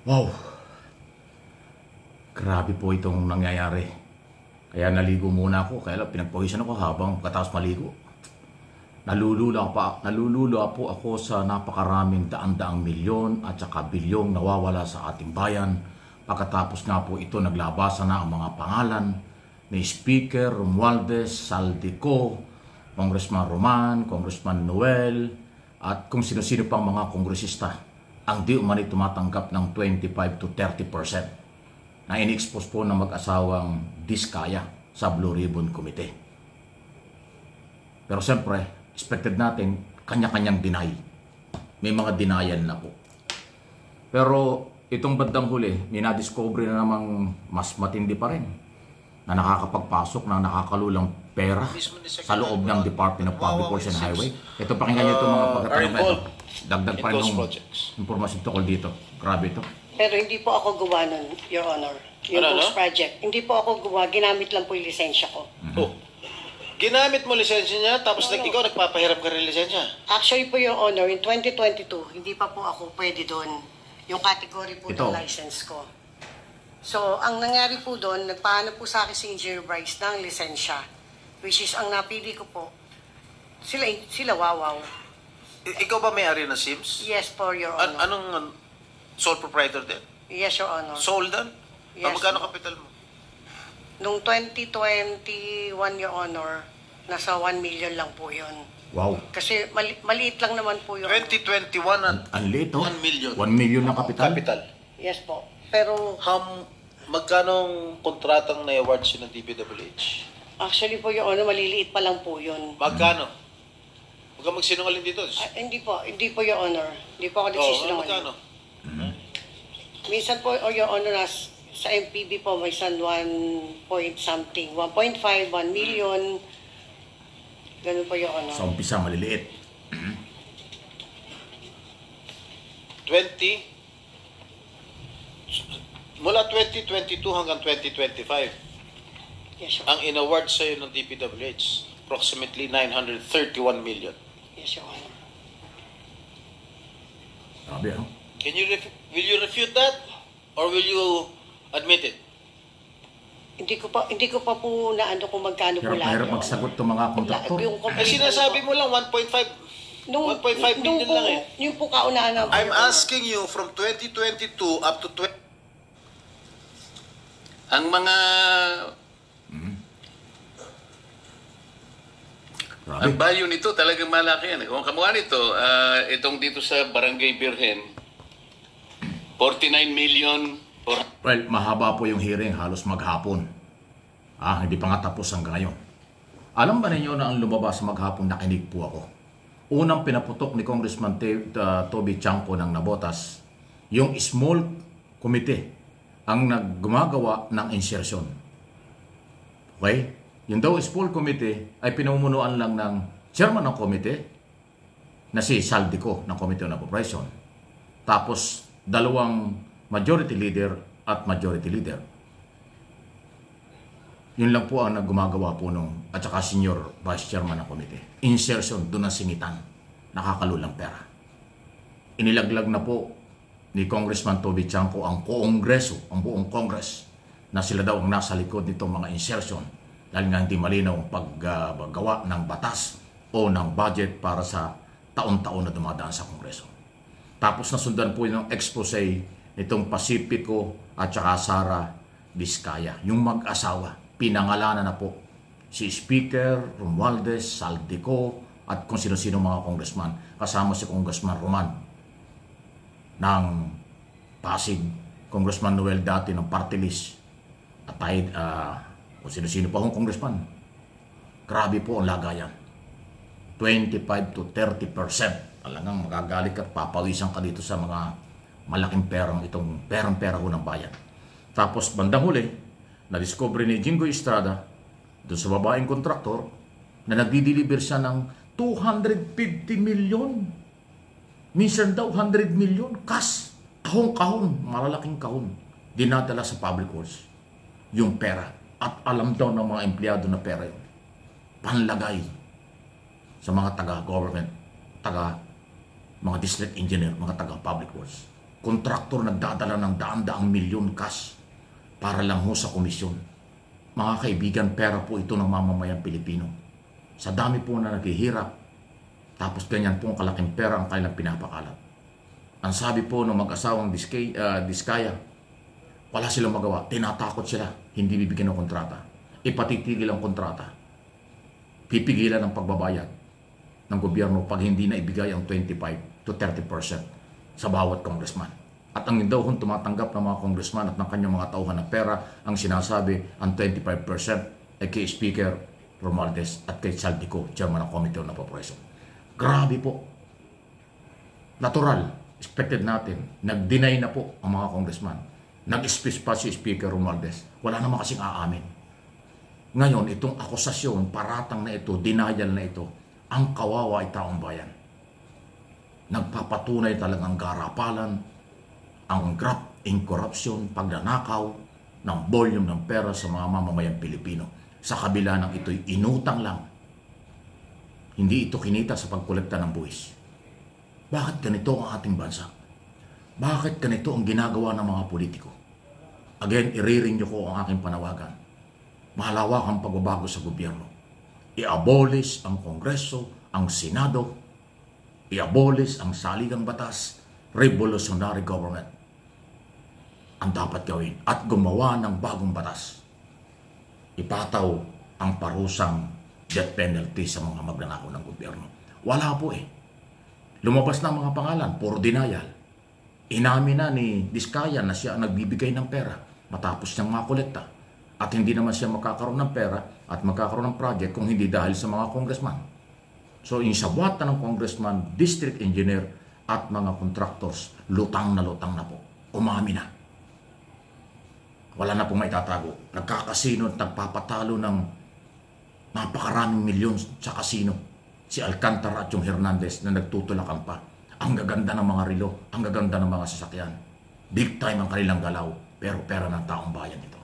Wow, grabe po itong nangyayari. Kaya naligo muna ako, kaya pinagpawisan ako habang katapos maligo. Nalulula po ako sa napakaraming daan-daang milyon at saka bilyong nawawala sa ating bayan. Pagkatapos nga po ito, naglabasan na ang mga pangalan ni Speaker Romualdez Saldico, Congressman Roman, Congressman Noel, at kung sino-sino pang mga kongresista ang di umani tumatanggap ng 25 to 30% na in-expose po ng mag-asawang Diskaya sa Blue Ribbon Committee. Pero siyempre, expected natin kanya-kanyang deny. May mga denial na po. Pero itong bandang huli, may na-discover na namang mas matindi pa rin na nakakapagpasok ng nakakalulang pera sa loob ng Department of Public Works and Highway. Ito, pakinggan niyo itong mga pagkatanong na ito. Dagdag pa rin yung informasyon tukol dito. Grabe ito. Pero hindi po ako gawa nun, Your Honor. Yung post project. Hindi po ako gawa, ginamit lang po yung lisensya ko. Oh. Ginamit mo lisensya niya, tapos ikaw nagpapahiram ka rin lisensya? Actually po, Your Honor, in 2022, hindi pa po ako pwede doon. Yung category po ng license ko. So, ang nangyari po doon, nagpahanap po sa akin si Engineer Bryce ng lisensya. Which is, ang napili ko po, sila wawaw. Ikaw ba may-ari ng SIMS? Yes po, Your Honor. Anong sole proprietor din? Yes, Your Honor. Sold din? Yes. Magkano kapital mo? Noong 2021, Your Honor, nasa 1 million lang po yun. Wow. Kasi maliit lang naman po yun. 2021 ang lito. 1 million. 1 million na kapital? Kapital. Yes po. Pero magkano kontratang na-award siya ng DPWH? actually po, Your Honor, maliliit pa lang po yun. Magkano? Huwag kang magsinungaling dito. Hindi po, Your Honor. Hindi po ako nagsisinungaling. Magkano? Minsan po, Your Honor, sa MPB po, may 1 point something. 1.5, 1 million. Ganun po, Your Honor. Sa umpisa, maliliit. 20? Mula 2022 hanggang 2025, Yes, Your ang in-award sa'yo ng DPWH, approximately 931 million. Yes, Your Honor. Grabe, no? Will you refute that? Or will you admit it? Hindi ko pa po naano kung magkano po lahat. Hirap magsagot itong mga kontraktor. Sinasabi mo lang 1.5 million lang eh. Yung po kaunahan na. I'm asking you from 2022 up to ang mga ang value nito talagang malaki yan. Kung kamukha nito, itong dito sa Barangay Birhen, 49 million. Well, mahaba po yung hearing, halos maghapon. Hindi pa nga tapos hanggang ngayon. Alam ba ninyo na ang lumabas maghapon, nakinig po ako. Unang pinaputok ni Congressman Toby Chanco ng Navotas, yung small committee ang gumagawa ng insertion. Okay? Yung daw small committee ay pinamumunuan lang ng chairman ng committee na si Saldico ng Committee on Appropriation. Tapos, dalawang majority leader at majority leader. Yun lang po ang gumagawa po nung at saka senior vice chairman ng committee. Insertion, doon ang singitan. Nakakalulang pera. Inilaglag na po ni Congressman Toby Chanco ang Kongreso, ang buong Congress, na sila daw ang nasa likod nitong mga insertion dahil nga hindi malinaw ang paggawa ng batas o ng budget para sa taon-taon na dumadaan sa Kongreso. Tapos nasundan po yung expose nitong Pacifico at saka Sara Diskaya. Yung mag-asawa, pinangalanan na po si Speaker Romualdez Saldico at kung sino-sino mga congressman, kasama si Congressman Roman ng Pasig, Congressman Noel dati ng party list, at kung sino-sino pa akong congressman. Grabe po ang lagayan. 25 to 30%. Talagang magagalit at papawisan ka dito sa mga malaking perang itong perang-pera ho ng bayan. Tapos bandang huli, na-discover ni Jingo Estrada doon sa babaeng kontraktor na nagdi-deliver siya ng 250 million. Minsan daw 100 million cash. Kahon-kahon, malalaking kahon. Dinadala sa public works yung pera. At alam daw ng mga empleyado na pera yun. Panlagay sa mga taga-government, mga district engineer, mga taga-public works. kontraktor nagdadala ng daan-daang milyon cash para lang ho sa komisyon. Mga kaibigan, pera po ito ng mamamayang Pilipino. Sa dami po na naghihirap, tapos ganyan po ang kalaking pera ang kanilang pinapakalat. Ang sabi po ng mag-asawang Diskaya, wala silang magawa, tinatakot sila, hindi bibigyan ng kontrata. Ipatitigil ang kontrata. Pipigilan ang pagbabayad ng gobyerno pag hindi na ibigay ang 25 to 30% sa bawat congressman. At ang daw kung tumatanggap ng mga congressman at ng kanyang mga tauhan ng pera, ang sinasabi, ang 25% ay kay Speaker Romualdez at kay Saldico, Chairman ng Committee on Appropriation. Grabe po. Natural, expected natin. Nag-deny na po ang mga congressman. Nag-speech pa si Speaker Romualdez. Wala naman kasing aamin. Ngayon, itong akusasyon, paratang na ito, denial na ito, ang kawawa ay taong bayan. Nagpapatunay talagang garapalan, ang graft in corruption, pagnanakaw ng volume ng pera sa mga mamamayang Pilipino. Sa kabila ng ito'y inutang lang. Hindi ito kinita sa pagkolekta ng buwis. Bakit ganito ang ating bansa? Bakit ganito ang ginagawa ng mga politiko? Again, iriring niyo ko ang aking panawagan. Mahalawak ang pagbabago sa gobyerno. I-abolish ang Kongreso, ang Senado, i-abolish ang saligang batas, revolutionary government. Ang dapat gawin at gumawa ng bagong batas. Ipataw ang parusang death penalty sa mga magnanakaw ng gobyerno. Wala po eh. Lumabas na ang mga pangalan, puro denial. Inamin na ni Diskaya na siya ang nagbibigay ng pera matapos niyang makolekta. At hindi naman siya makakaroon ng pera at magkakaroon ng project kung hindi dahil sa mga congressman. So, yung sabwata ng congressman, district engineer at mga contractors, lutang na po. Umami na. Wala na pong maitatago. Nagkakasino at nagpapatalo ng napakaraming milyon sa kasino. Si Alcantara at yung Hernandez na nagtutulakan pa. Ang gaganda ng mga relo, ang gaganda ng mga sasakyan. Big time ang kanilang galaw, pero pera ng taong bayan ito.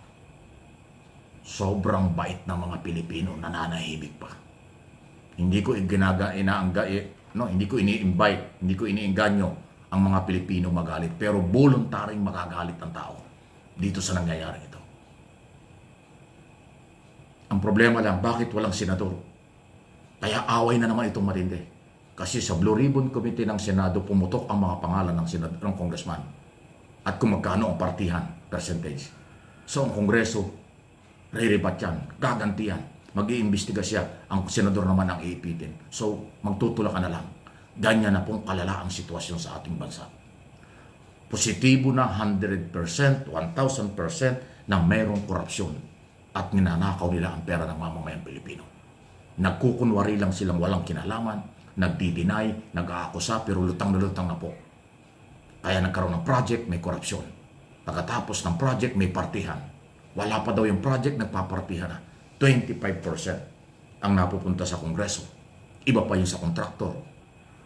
Sobrang bait ng mga Pilipino, nananahimik pa. Hindi ko hindi ko ini-invite, hindi ko iniinganyo ang mga Pilipino magalit, pero voluntaring magagalit ang tao dito sa nangyayari ito. Ang problema lang, bakit walang senador? Kaya away na naman itong matindi. Kasi sa Blue Ribbon Committee ng Senado, pumutok ang mga pangalan ng congressman. At kung magkano ang partihan, percentage. So ang Kongreso, riribat yan, gagantiyan, mag-iimbestiga siya, ang senador naman ang iipitin. So magtutula ka na lang. Ganyan na pong kalala ang sitwasyon sa ating bansa. Positibo na 100%, 1,000% na mayroong korupsyon at ninanakaw nila ang pera ng mamamayang Pilipino. Nagkukunwari lang silang walang kinalaman, nagdi-deny, nag-aakusa, pero lutang na po. Kaya nagkaroon ng project, may korupsyon. Pagkatapos ng project, may partihan. Wala pa daw yung project, nagpapartihan na. 25% ang napupunta sa Kongreso. Iba pa yung sa kontraktor.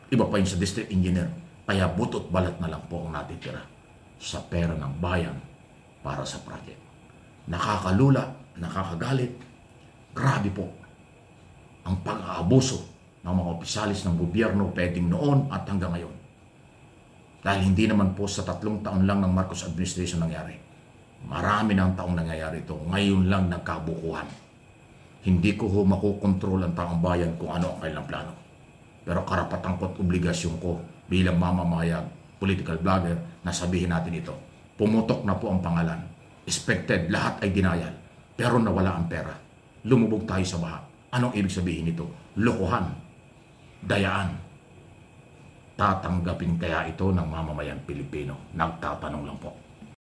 Iba pa yung sa district engineer. Kaya butot balat na lang po ang natitira sa pera ng bayan para sa project. Nakakalula, nakakagalit. Grabe po ang pag-aabuso ng mga opisyalis ng gobyerno pwedeng noon at hanggang ngayon. Dahil hindi naman po sa 3 taon lang ng Marcos administration nangyari. Marami ng taong nangyayari ito. Ngayon lang nagkabukuhan. Hindi ko makukontrol ang taong bayan kung ano ang kanilang plano. Pero karapatan ko at obligasyon ko bilang mamamayag, political blogger, na sabihin natin ito. Pumutok na po ang pangalan. Expected, lahat ay denial. Pero nawala ang pera. Lumubog tayo sa baha. Anong ibig sabihin nito? Lokohan. Dayaan. Tatanggapin kaya ito ng mamamayang Pilipino? Nagtatanong lang po.